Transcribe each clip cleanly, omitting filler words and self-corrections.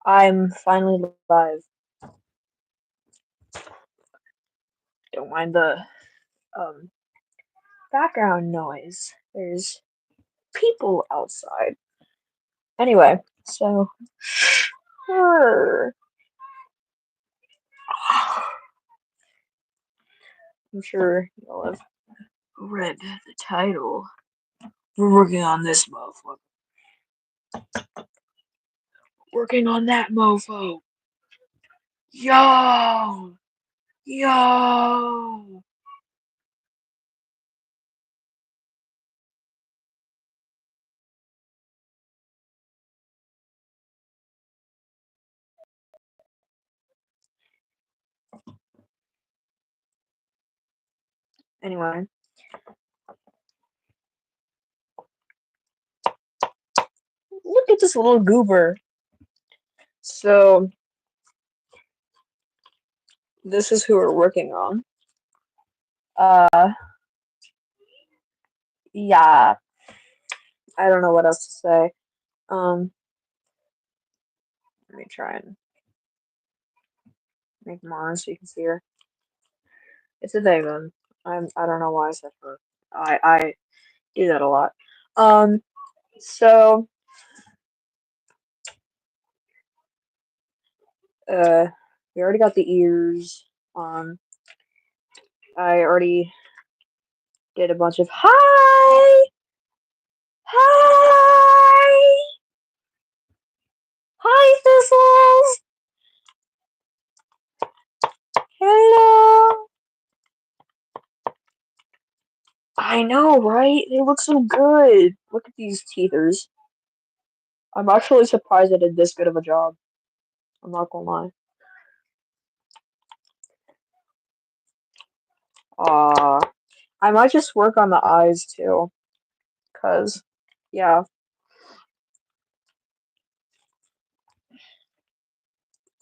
I'm finally live. Don't mind the um background noise. There's people outside. Anyway, so sure. I'm sure you'll have read the title. We're working on this mofo. Working on that mofo. Yo! Yo! Anyway, look at this little goober. So, this is who we're working on. Yeah, I don't know what else to say. Um, Let me try and make Mara so you can see her. It's a they then. I don't know why I said her. I do that a lot. Um so uh we already got the ears. I already did a bunch of hi! Hi! Hi thistles! Hello! I know, right? They look so good. Look at these teethers. I'm actually surprised I did this good of a job. I'm not gonna lie. Uh, I might just work on the eyes too, cause yeah.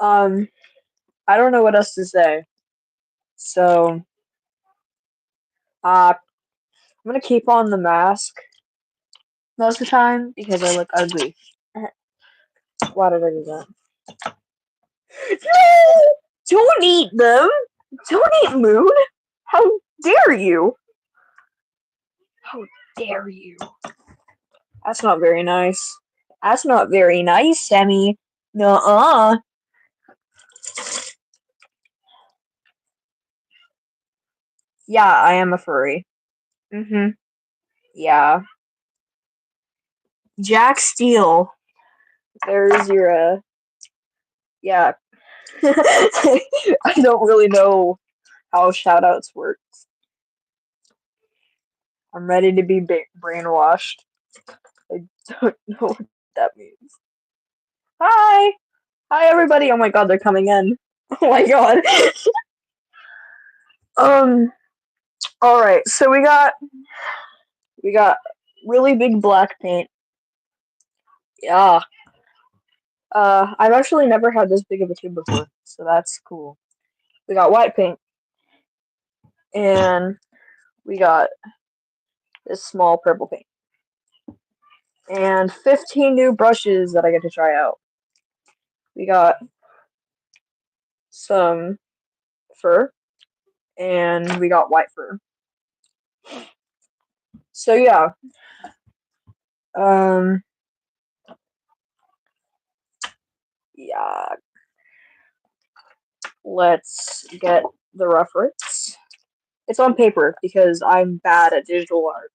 Um, I don't know what else to say. So, I'm gonna keep on the mask most of the time because I look ugly. Why did I do that? No! Don't eat them! Don't eat Moon! How dare you! How dare you! That's not very nice. That's not very nice, Sammy. Nuh-uh. Yeah, I am a furry. Mm-hmm. Yeah. Jack Steele. There's your, yeah. I don't really know how shoutouts work. I'm ready to be brainwashed. I don't know what that means. Hi! Hi, everybody! Oh my god, they're coming in. Oh my god. um, alright, so we got really big black paint. Yeah. I've actually never had this big of a tube before, so that's cool. We got white paint, and we got this small purple paint. And 15 new brushes that I get to try out. We got some fur, and we got white fur. So yeah, um, yeah, let's get the reference. It's on paper because I'm bad at digital art.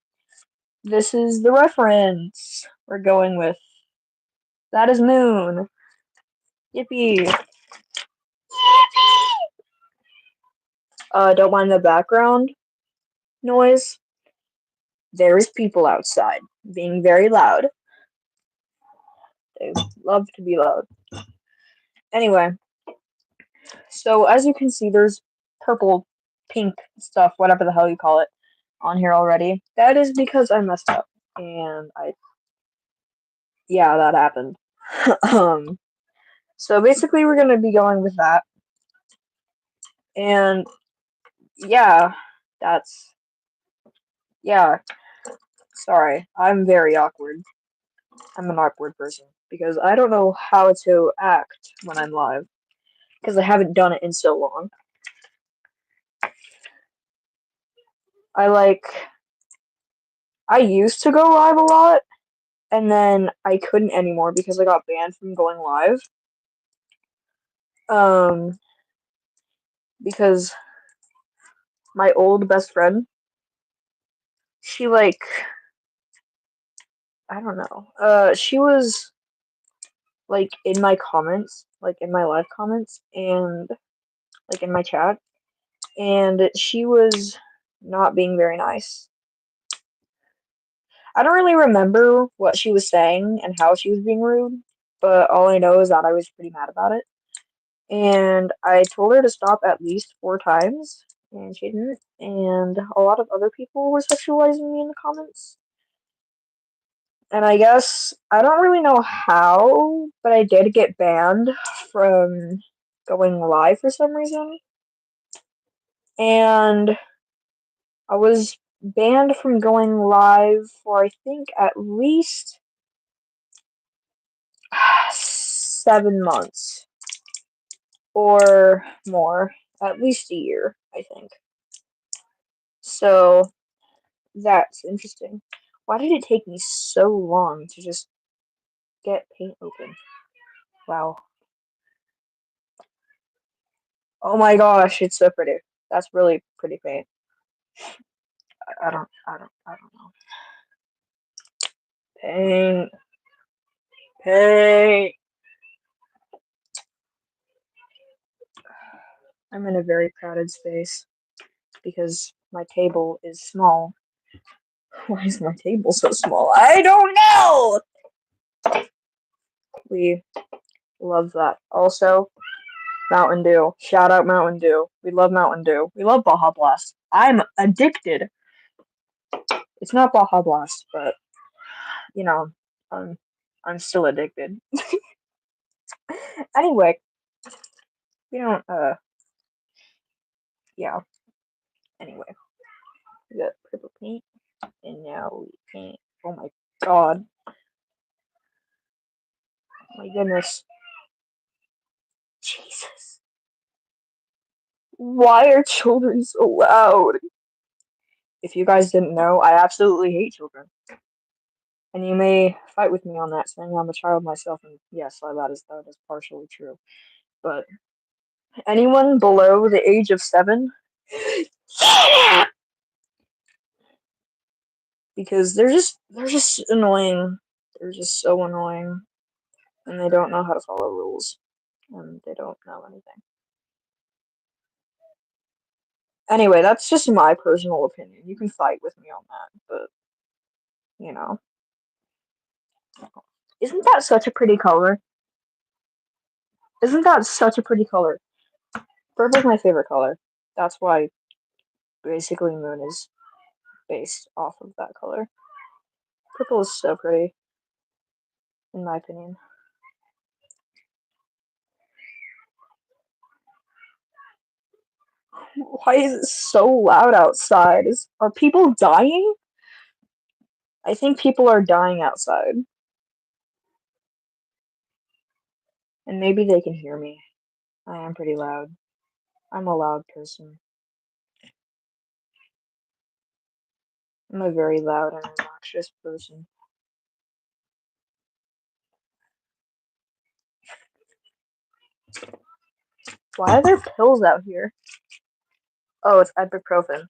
This is the reference we're going with. That is Moon. Yippee. Don't mind the background noise. There is people outside being very loud. They love to be loud. Anyway, so as you can see, there's purple, pink stuff, whatever the hell you call it, on here already. That is because I messed up, and yeah, that happened. um, so basically, we're gonna be going with that, and yeah, that's yeah. Sorry, I'm very awkward. I'm an awkward person. because I don't know how to act when I'm live because I haven't done it in so long. I used to go live a lot, and then I couldn't anymore because I got banned from going live. Because my old best friend, she I don't know. She was in my comments, in my live comments, and in my chat, and she was not being very nice. I don't really remember what she was saying and how she was being rude, but all I know is that I was pretty mad about it. And I told her to stop at least 4 times, and she didn't. And a lot of other people were sexualizing me in the comments. And I guess, I don't really know how, but I did get banned from going live for some reason. And I was banned from going live for, I think, at least 7 months or more, at least a year, I think. So that's interesting. Why did it take me so long to just get paint open? Wow. Oh my gosh, it's so pretty. That's really pretty paint. I don't know. Paint, paint. I'm in a very crowded space because my table is small. Why is my table so small? I don't know! We love that. Also, Mountain Dew. Shout out Mountain Dew. We love Mountain Dew. We love Baja Blast. I'm addicted. It's not Baja Blast, but you know, I'm I'm still addicted. Anyway, we don't yeah. Anyway, we got purple paint and now we paint. Oh my god. My goodness. Jesus. Why are children so loud? If you guys didn't know, I absolutely hate children. And you may fight with me on that, saying I'm a child myself, and yes, that is partially true. But anyone below the age of 7, because they're just annoying. They're just so annoying, and they don't know how to follow rules, and they don't know anything. Anyway, that's just my personal opinion. You can fight with me on that, but you know, isn't that such a pretty color? Isn't that such a pretty color? Purple's my favorite color. That's why basically Moon is based off of that color. Purple is so pretty, in my opinion. Why is it so loud outside? Are people dying? I think people are dying outside. And maybe they can hear me. I am pretty loud. I'm a loud person. I'm a very loud and obnoxious person. Why are there pills out here? Oh, it's ibuprofen.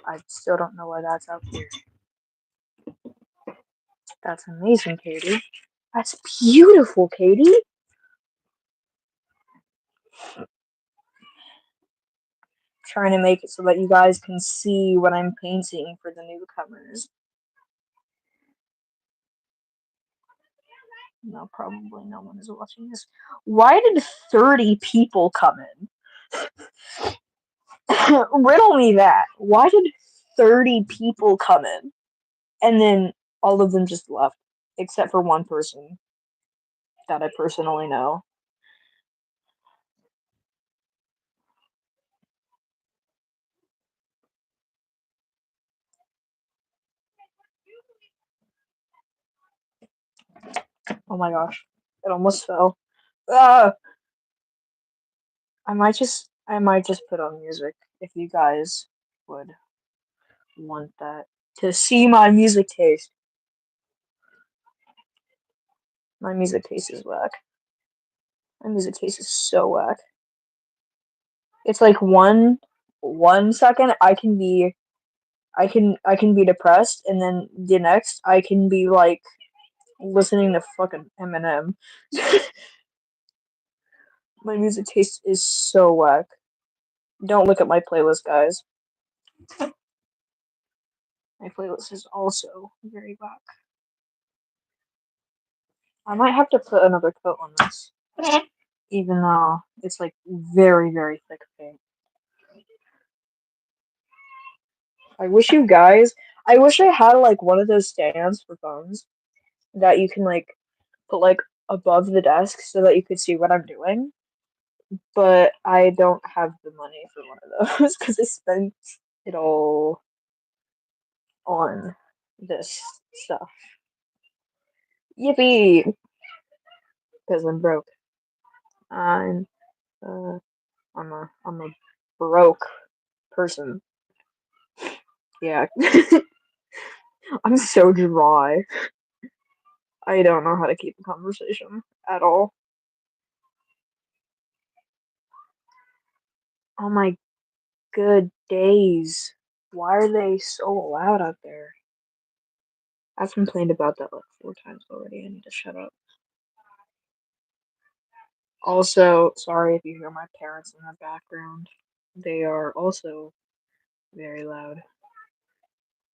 I still don't know why that's out here. That's amazing, Katie. That's beautiful, Katie. Trying to make it so that you guys can see what I'm painting for the newcomers. No, probably no one is watching this. Why did 30 people come in? Riddle me that. Why did 30 people come in? And then all of them just left, except for one person that I personally know. Oh my gosh. It almost fell. Ah! I might just put on music if you guys would want that. To see my music taste. My music taste is whack. My music taste is so whack. It's like one second I can be depressed, and then the next I can be like listening to fucking Eminem. My music taste is so whack. Don't look at my playlist, guys. My playlist is also very whack. I might have to put another coat on this, even though it's like very, very thick paint. I wish you guys. I wish I had like one of those stands for phones that you can like put like above the desk so that you could see what I'm doing. But I don't have the money for one of those because I spent it all on this stuff. Yippee! Because I'm broke. I'm uh, I'm a broke person. Yeah, I'm so dry. I don't know how to keep a conversation at all. Oh my good days. Why are they so loud out there? I've complained about that like 4 times already. I need to shut up. Also, sorry if you hear my parents in the background. They are also very loud,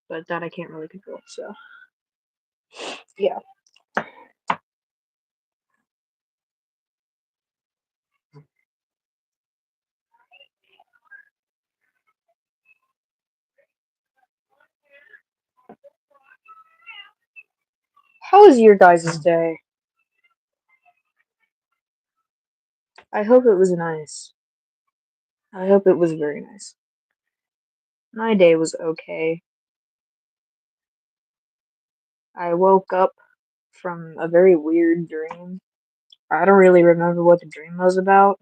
but that I can't really control. So, yeah. How was your guys' day? I hope it was nice. I hope it was very nice. My day was okay. I woke up from a very weird dream. I don't really remember what the dream was about.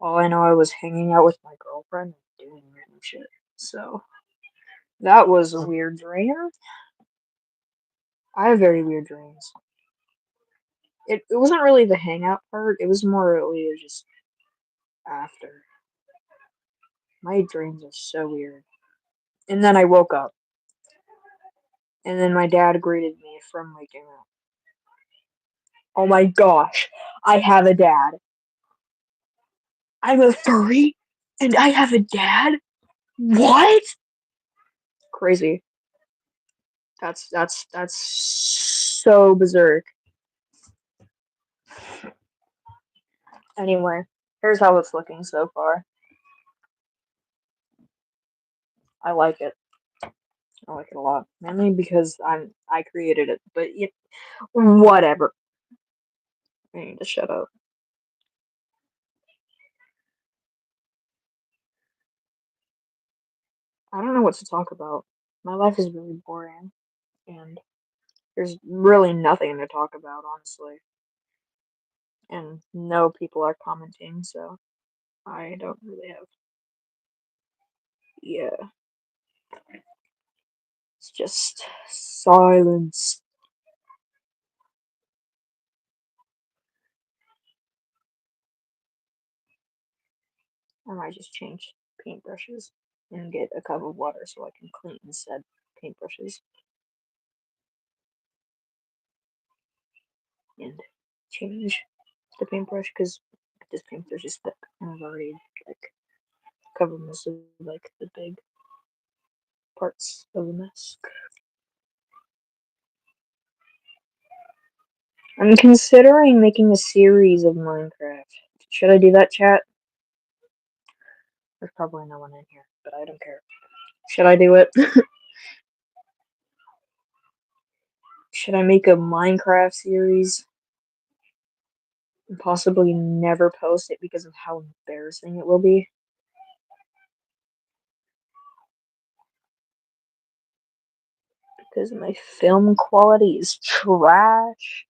All I know, I was hanging out with my girlfriend and doing random shit. So, that was a weird dream. I have very weird dreams. It wasn't really the hangout part, it was more really just after. My dreams are so weird. And then I woke up, and then my dad greeted me from waking up. Oh my gosh, I have a dad. I'm a furry, and I have a dad? What? Crazy. That's so berserk. Anyway, here's how it's looking so far. I like it. I like it a lot. Mainly because I created it, but whatever. I need to shut up. I don't know what to talk about. My life is really boring, and there's really nothing to talk about, honestly. And no people are commenting, so I don't really have. Yeah, it's just silence. I might just change paintbrushes and get a cup of water so I can clean said paintbrushes and change the paintbrush because this paintbrush is thick and I've already like covered most of like the big parts of the mask. I'm considering making a series of Minecraft. Should I do that, chat? There's probably no one in here, but I don't care. Should I do it? Should I make a Minecraft series and possibly never post it because of how embarrassing it will be? Because my film quality is trash.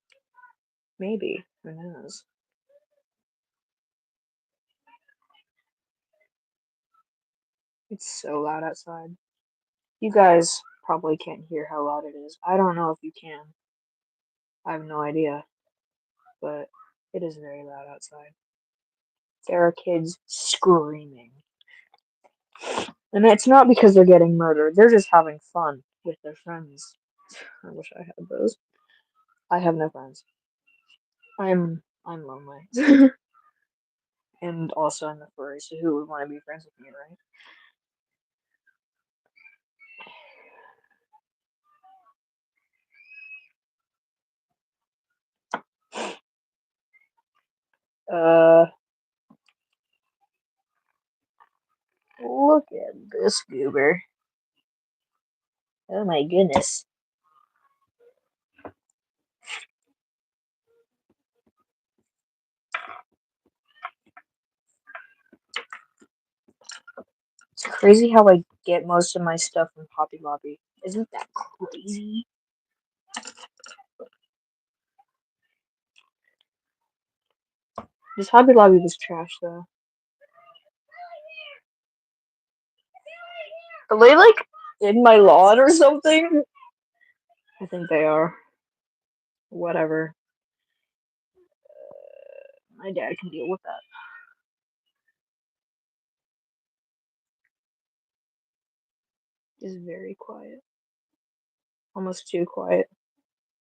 Maybe. Who knows? It's so loud outside. You guys probably can't hear how loud it is. I don't know if you can. I have no idea, but it is very loud outside. There are kids screaming. And it's not because they're getting murdered, they're just having fun with their friends. I wish I had those. I have no friends. I'm lonely. And also I'm a furry, so who would want to be friends with me, right? Look at this goober. Oh my goodness. It's crazy how I get most of my stuff from Hobby Lobby. Isn't that crazy? This Hobby Lobby was trash though. Are they like in my lawn or something? I think they are. Whatever. My dad can deal with that. It's very quiet. Almost too quiet.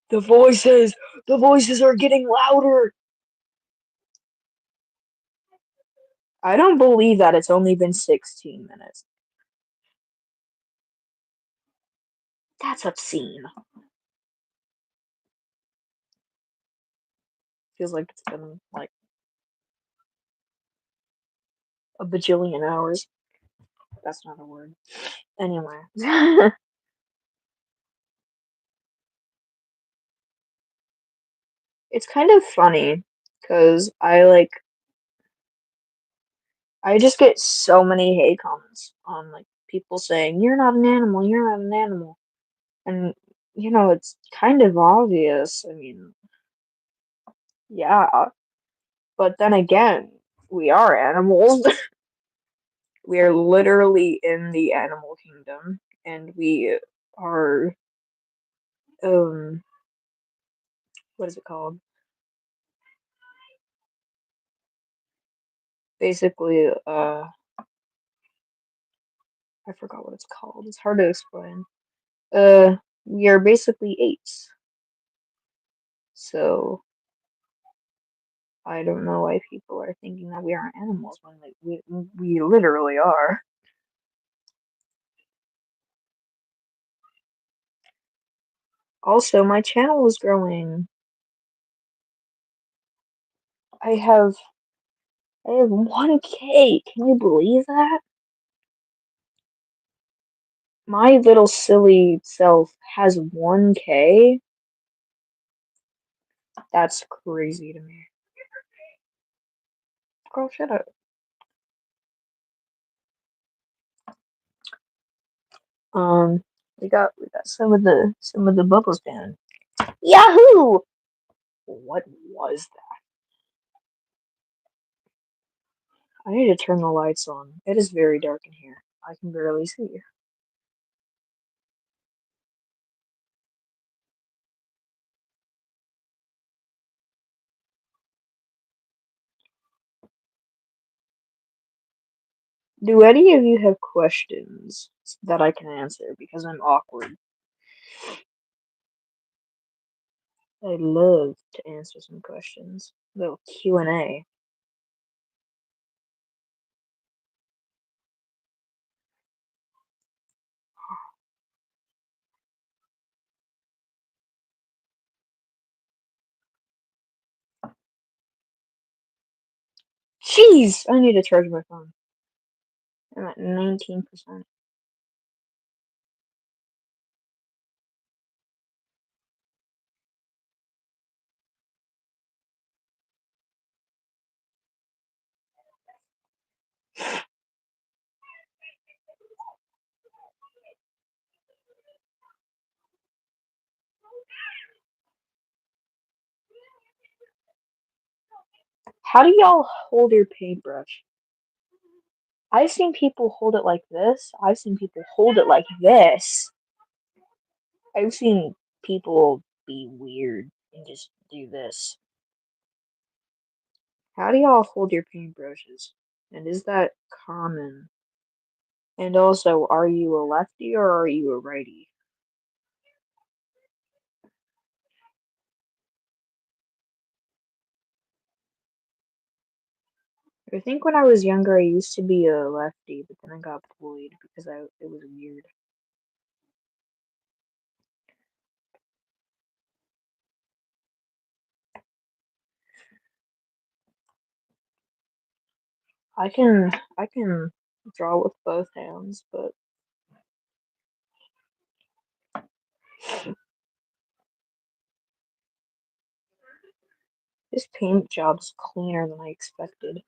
The voices! The voices are getting louder! I don't believe that it's only been 16 minutes. That's obscene. Feels like it's been like a bajillion hours. That's not a word. Anyway. It's kind of funny because I just get so many hate comments on like people saying you're not an animal, you're not an animal. And it's kind of obvious. I mean, yeah, but then again, we are animals. We are literally in the animal kingdom and we are um what is it called? Basically, I forgot what it's called. It's hard to explain. We are basically apes. So I don't know why people are thinking that we aren't animals when like we literally are. Also, my channel is growing. I have I have 1K. Can you believe that? My little silly self has 1K. That's crazy to me. Girl, shut up. We got some of the bubbles down. Yahoo! What was that? I need to turn the lights on. It is very dark in here. I can barely see. Do any of you have questions that I can answer because I'm awkward? I'd love to answer some questions. A little Q&A. Jeez, I need to charge my phone. I'm at 19%. How do y'all hold your paintbrush? I've seen people hold it like this. I've seen people hold it like this. I've seen people be weird and just do this. How do y'all hold your paintbrushes? And is that common? And also, are you a lefty or are you a righty? I think when I was younger, I used to be a lefty, but then I got bullied because it was weird. I can draw with both hands, but this paint job's cleaner than I expected.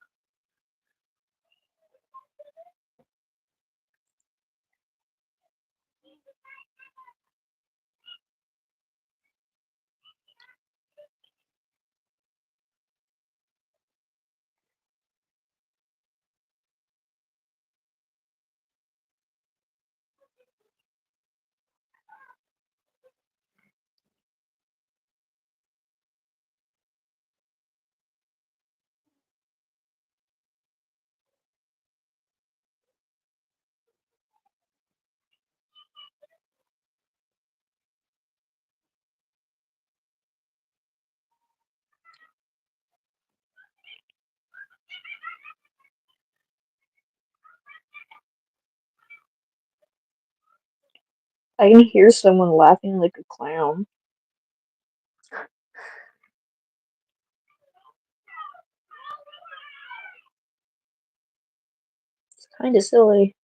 I can hear someone laughing like a clown. It's kind of silly.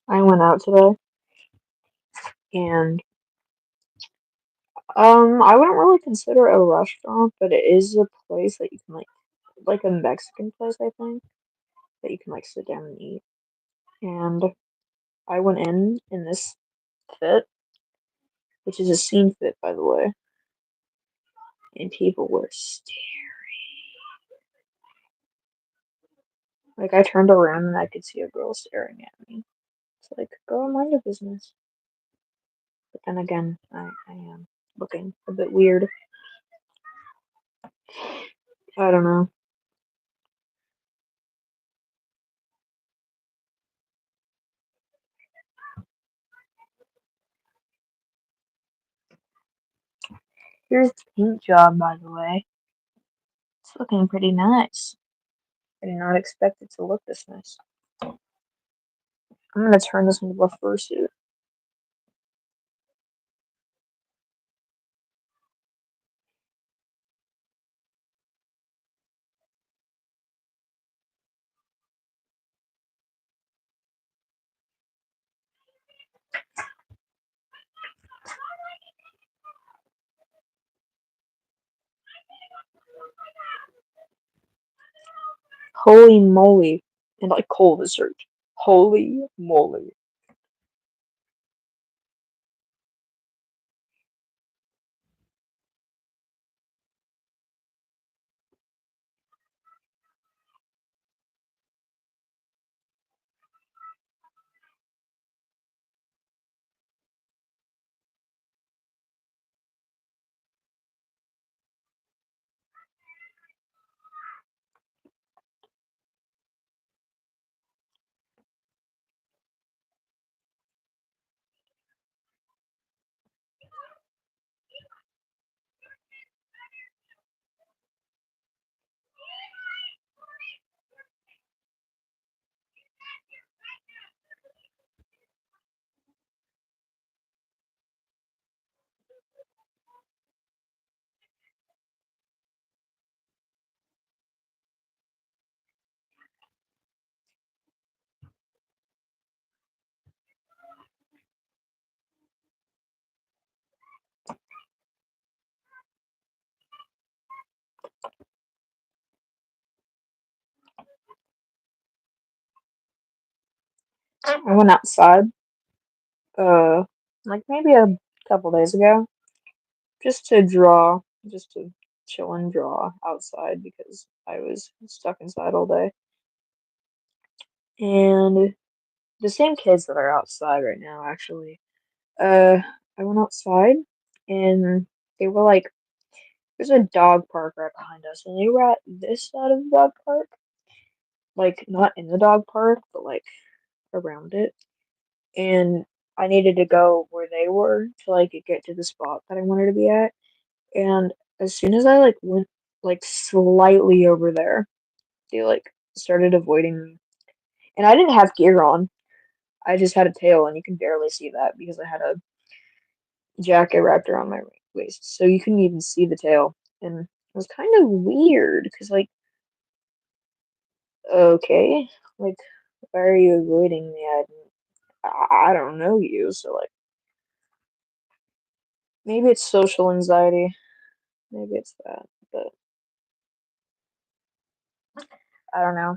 I went out today, and I wouldn't really consider it a restaurant, but it is a place that you can like a Mexican place, I think, that you can like sit down and eat. And I went in this fit, which is a scene fit, by the way, and people were like, I turned around and I could see a girl staring at me. It's like, girl, mind your business. But then again, I am looking a bit weird. I don't know. Here's the paint job, by the way. It's looking pretty nice. I did not expect it to look this nice. I'm gonna turn this into a fursuit. Holy moly. And like coal lizard. Holy moly. I went outside. Uh, like maybe a couple days ago, just to draw, just to chill and draw outside because I was stuck inside all day. And the same kids that are outside right now, actually. Uh, I went outside and they were like, there's a dog park right behind us, and they were at this side of the dog park, like not in the dog park, but like around it. And I needed to go where they were to like get to the spot that I wanted to be at. And as soon as I like went like slightly over there, they like started avoiding me. And I didn't have gear on. I just had a tail, and you can barely see that because I had a jacket wrapped around my waist, so you couldn't even see the tail. And it was kind of weird because like, okay, like, why are you avoiding me? I don't know you, so like, maybe it's social anxiety. Maybe it's that, but I don't know.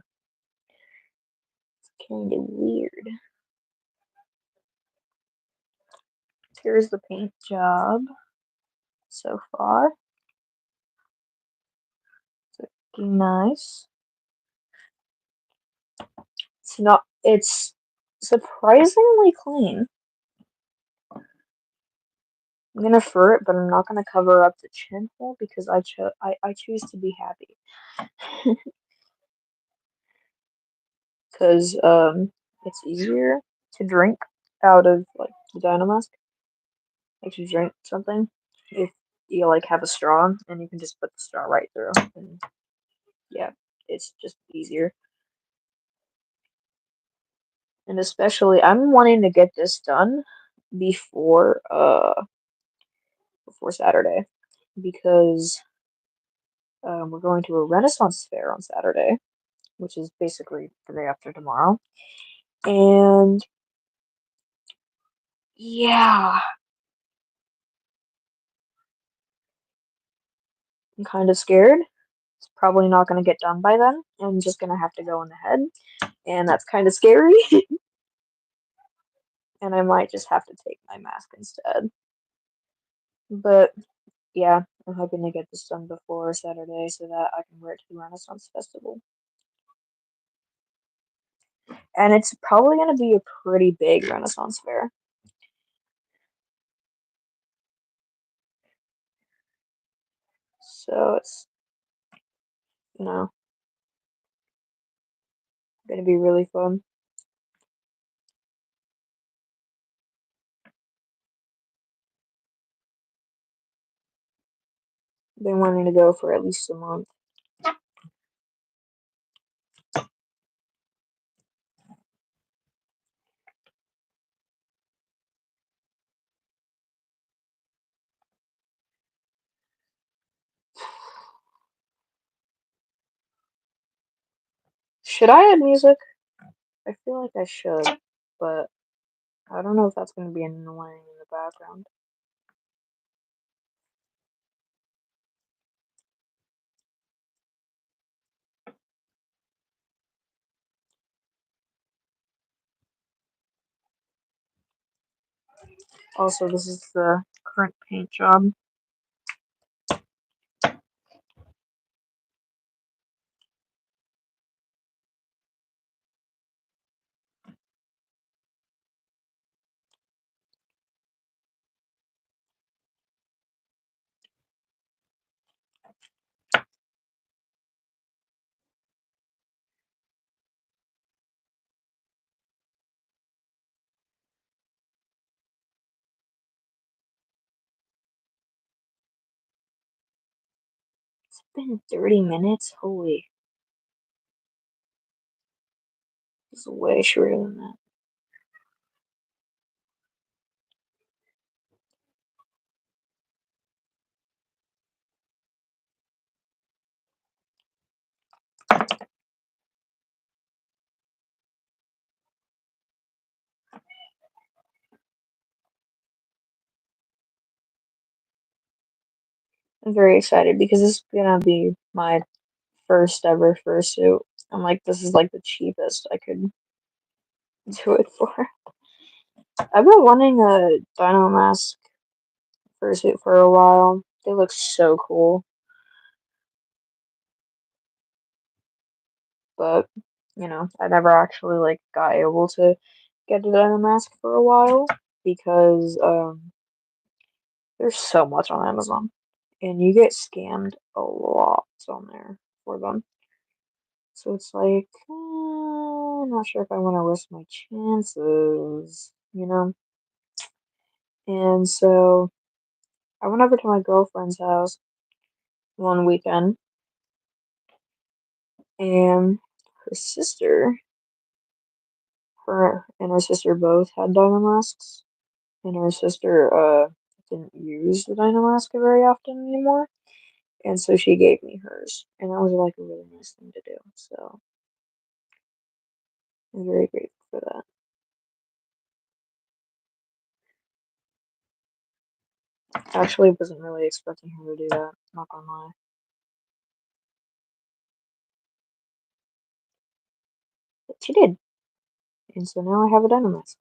It's kind of weird. Here's the paint job so far. It's looking nice. It's not. It's surprisingly clean. I'm gonna fur it, but I'm not gonna cover up the chin hole because I choose to be happy. Because it's easier to drink out of like the dino mask. Like you drink something if you like have a straw and you can just put the straw right through. And yeah, it's just easier. And especially, I'm wanting to get this done before before Saturday because we're going to a Renaissance fair on Saturday, which is basically the day after tomorrow. And yeah, I'm kind of scared. It's probably not going to get done by then. I'm just going to have to go in the head, and that's kind of scary. And I might just have to take my mask instead. But yeah, I'm hoping to get this done before Saturday so that I can wear it to the Renaissance Festival. And it's probably going to be a pretty big Renaissance fair. So it's, you know, going to be really fun. Been wanting to go for at least a month. Should I add music? I feel like I should, but I don't know if that's going to be annoying in the background. Also, this is the current paint job. It's been 30 minutes? Holy, it's way shorter than that. I'm very excited because this is gonna be my first ever fursuit. I'm like, this is like the cheapest I could do it for. I've been wanting a dino mask fursuit for a while. They look so cool, but I never actually like got able to get a dino mask for a while because there's so much on Amazon, and you get scammed a lot on there for them. So it's like, I'm not sure if I want to risk my chances. And so I went over to my girlfriend's house one weekend, and her sister, her and her sister both had dino masks, and her sister didn't use the dino mask very often anymore, and so she gave me hers, and that was like a really nice thing to do. So I'm very grateful for that. I actually wasn't really expecting her to do that, not gonna lie. But she did. And so now I have a Dynamax.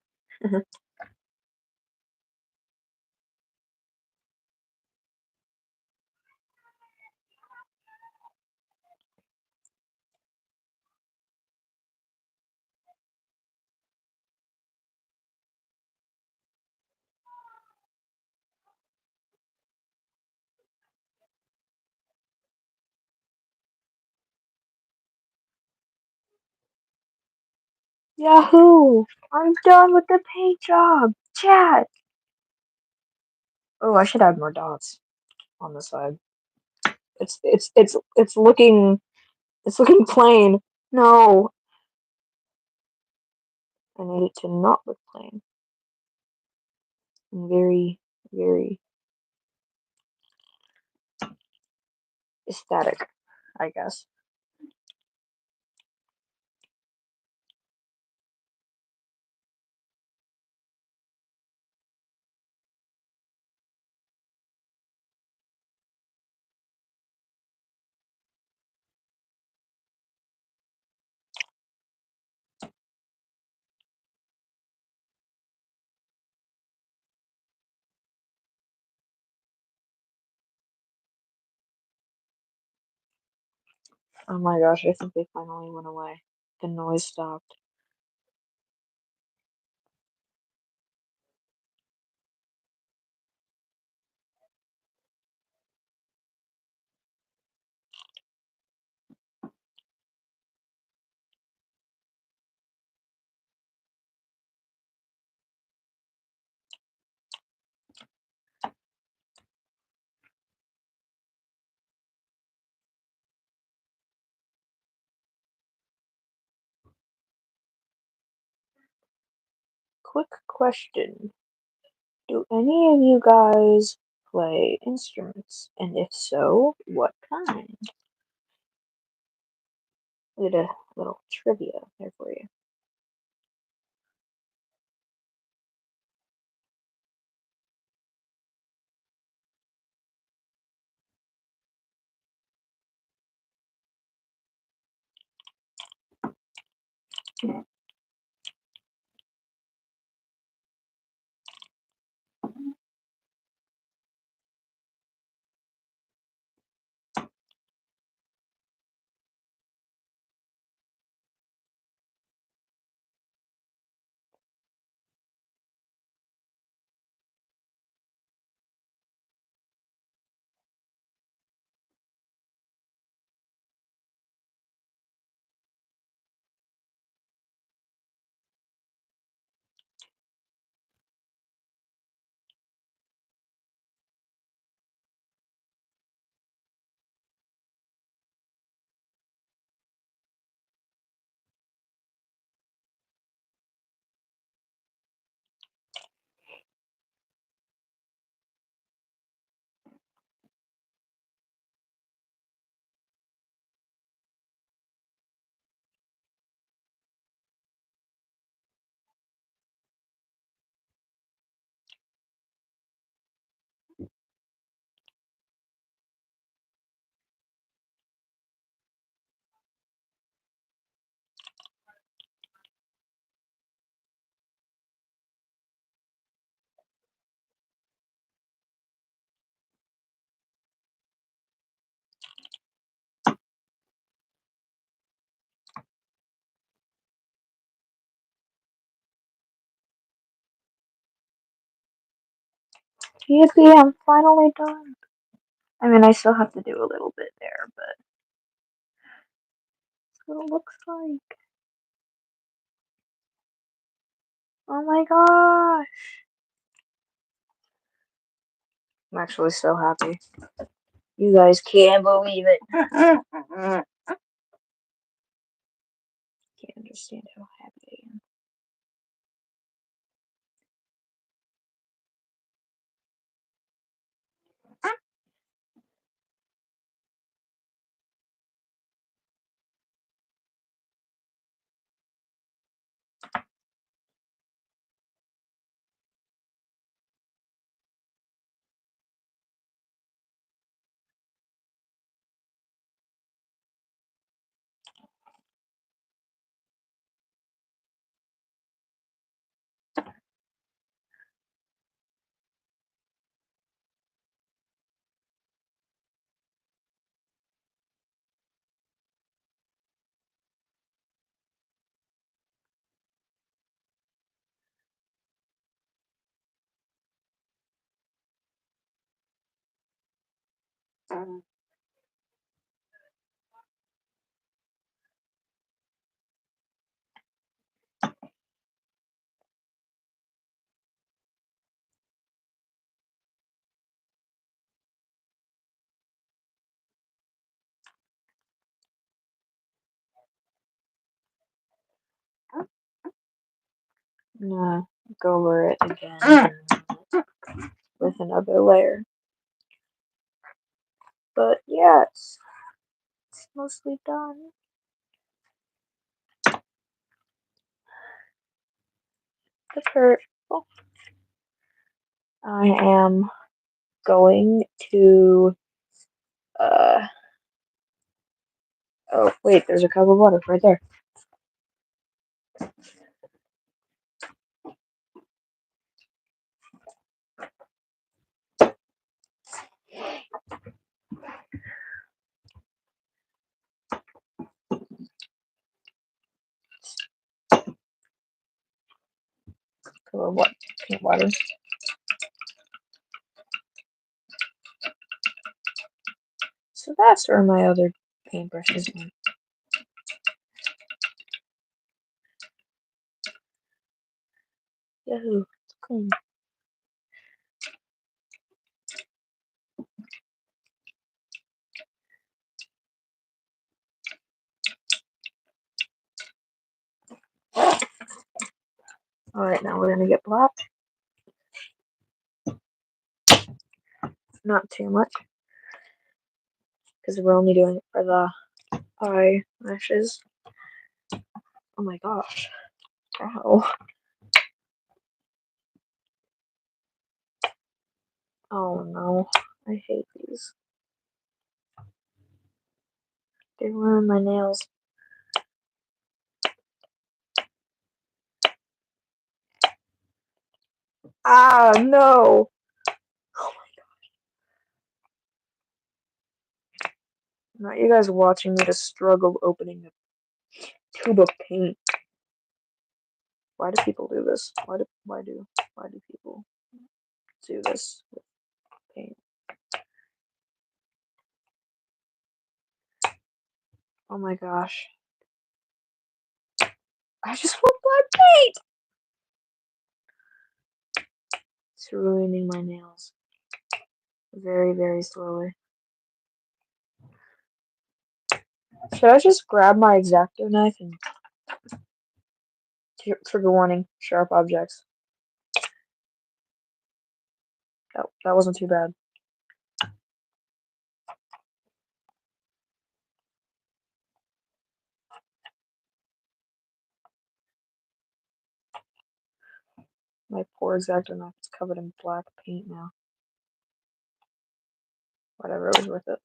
Yahoo! I'm done with the paint job. Chat. Oh, I should add more dots on the side. It's looking plain. No, I need it to not look plain. And very, very aesthetic, I guess. Oh my gosh, I think they finally went away. The noise stopped. Quick question. Do any of you guys play instruments? And if so, what kind? We did a little trivia there for you. Yippee, I'm finally done. I mean, I still have to do a little bit there, but that's what it looks like. Oh my gosh. I'm actually so happy. You guys can't believe it. Can't understand how happy I am. I'm gonna go over it again with another layer. But yeah, it's mostly done. The purple. I am going to oh wait, there's a cup of water right there. Cup of what? Paint water. So that's where my other paintbrushes went. Yahoo! It's clean. Alright, now we're gonna get black. Not too much. Because we're only doing it for the eyelashes. Oh my gosh. Ow. Oh no. I hate these. They ruin my nails. Ah, no! Oh my god. Not you guys watching me to struggle opening a tube of paint. Why do people do this? Why do people do this with paint? Oh my gosh. I just want black paint! It's ruining my nails. Very, very slowly. Should I just grab my X-Acto knife and trigger warning, sharp objects? Oh, that wasn't too bad. My poor X-Acto knife is covered in black paint now. Whatever, it was worth it.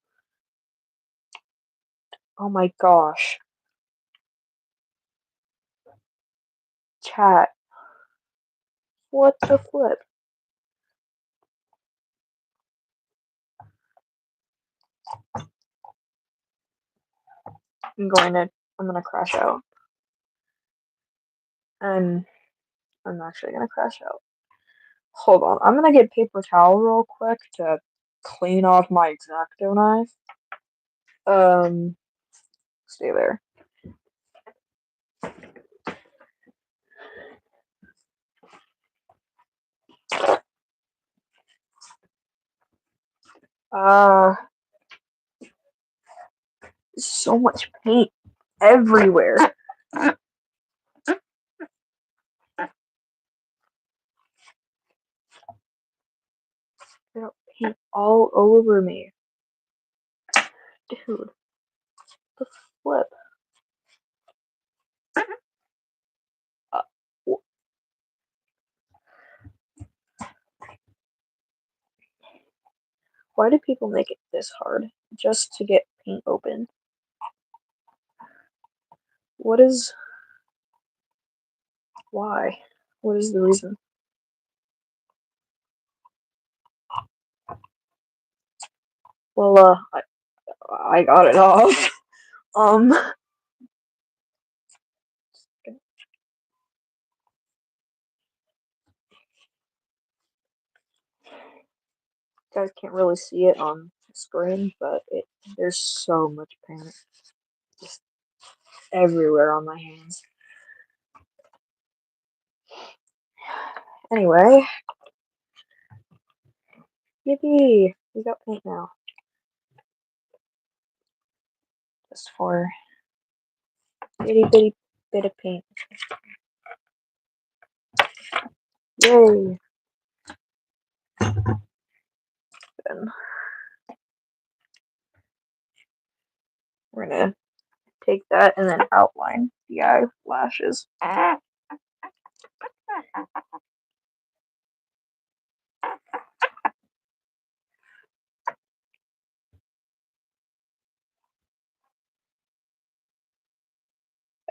Oh my gosh. Chat. What the flip? I'm gonna crash out. And I'm actually gonna crash out. Hold on, I'm gonna get paper towel real quick to clean off my X-Acto knife. Stay there. Uh, so much paint everywhere. Paint all over me. Dude, the flip. Uh, why do people make it this hard just to get paint open? What is... why? What is the reason? Well, I got it off. You guys can't really see it on the screen, but there's so much paint just everywhere on my hands. Anyway, yippee! We got paint now. Just for itty bitty bit of paint. Yay! Then we're gonna take that and then outline the eyelashes.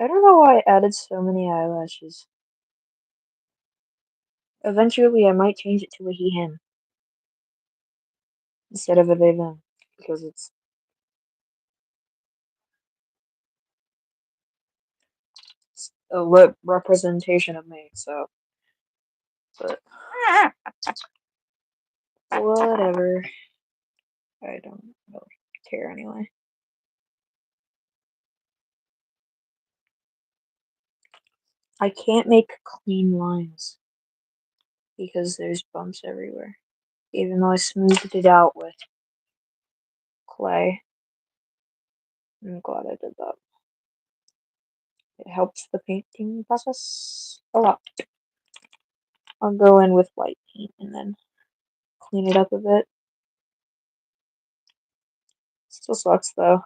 I don't know why I added so many eyelashes. Eventually, I might change it to a he/him instead of a they/them because it's a representation of me. So, but whatever. I don't really care anyway. I can't make clean lines because there's bumps everywhere. Even though I smoothed it out with clay. I'm glad I did that. It helps the painting process a lot. I'll go in with white paint and then clean it up a bit. Still sucks though.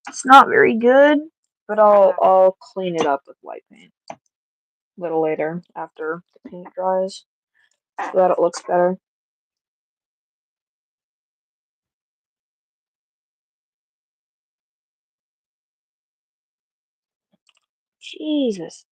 It's not very good, but I'll clean it up with white paint a little later after the paint dries so that it looks better. Jesus.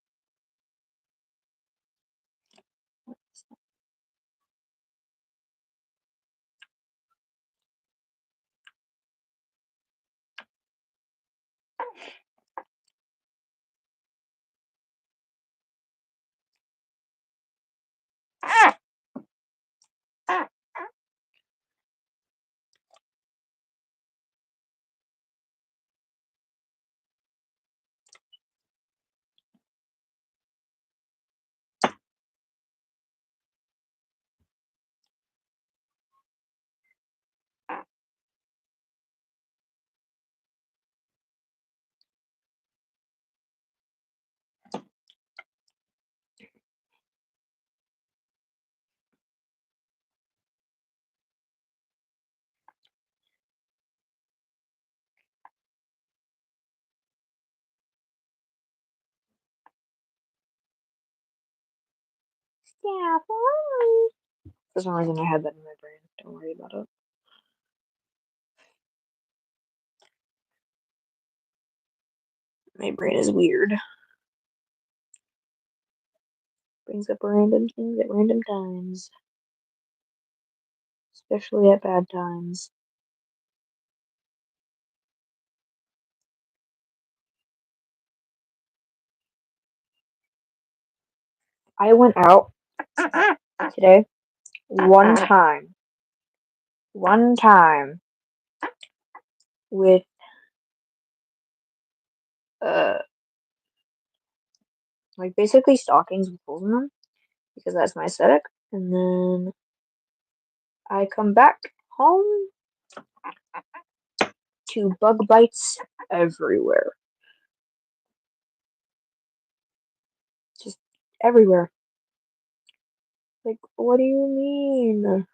Yeah, for some reason I had that in my brain. Don't worry about it. My brain is weird. Brings up random things at random times. Especially at bad times. I went out today one time. One time with uh like basically stockings with holes in them because that's my aesthetic. And then I come back home to bug bites everywhere. Just everywhere. Like, what do you mean?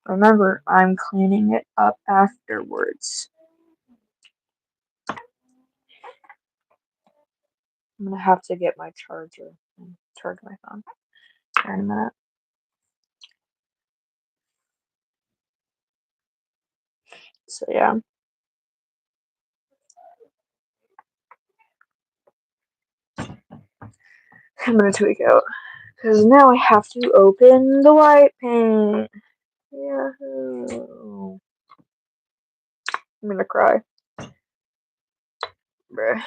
Remember, I'm cleaning it up afterwards. I'm gonna have to get my charger and charge my phone here in a minute. So yeah. I'm gonna tweak out. Because now I have to open the white paint. Yahoo. I'm gonna cry. Bruh.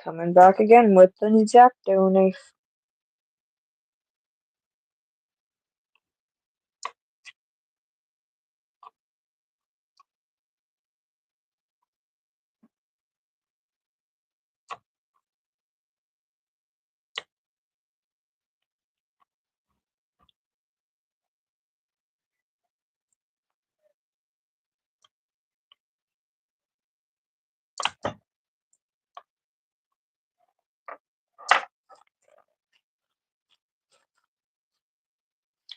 Coming back again with an X-Acto knife.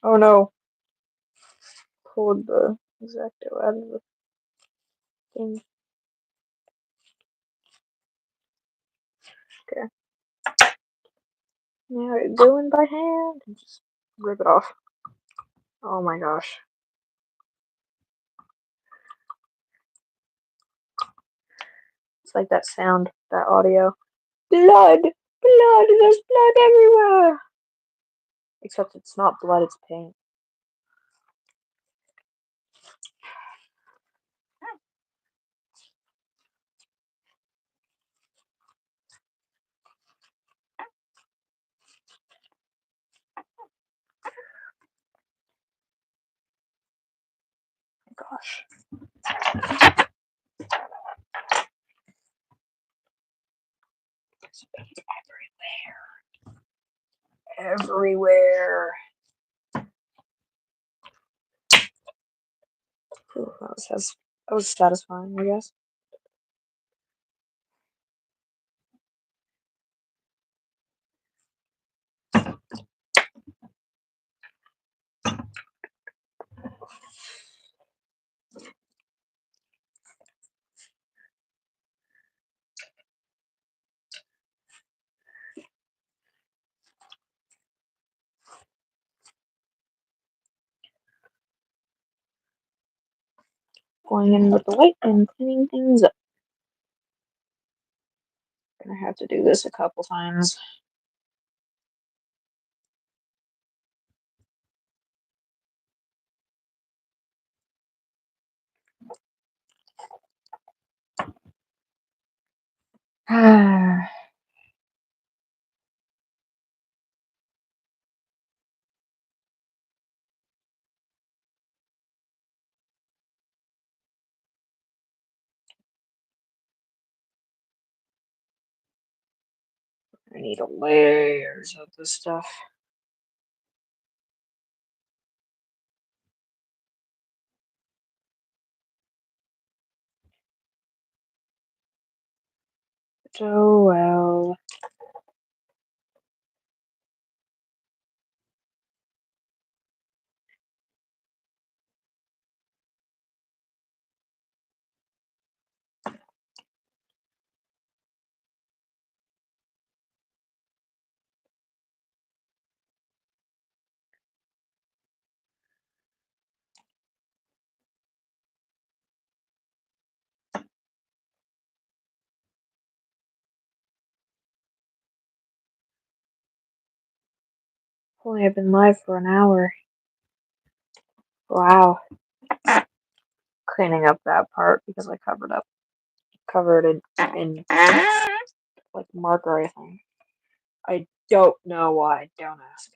Oh no. Pulled the X-Acto out of the thing. Okay. Now going by hand and just rip it off. Oh my gosh. It's like that sound, that audio. Blood! Blood! There's blood everywhere! Except it's not blood, it's paint. Gosh. There's paint everywhere. Everywhere. Ooh, that was satisfying, I guess. Going in with the white and cleaning things up. Gonna have to do this a couple times. I need layers of this stuff. Oh well. Only I've been live for an hour. Wow. Cleaning up that part because I covered it in like marker, I think. I don't know why. Don't ask.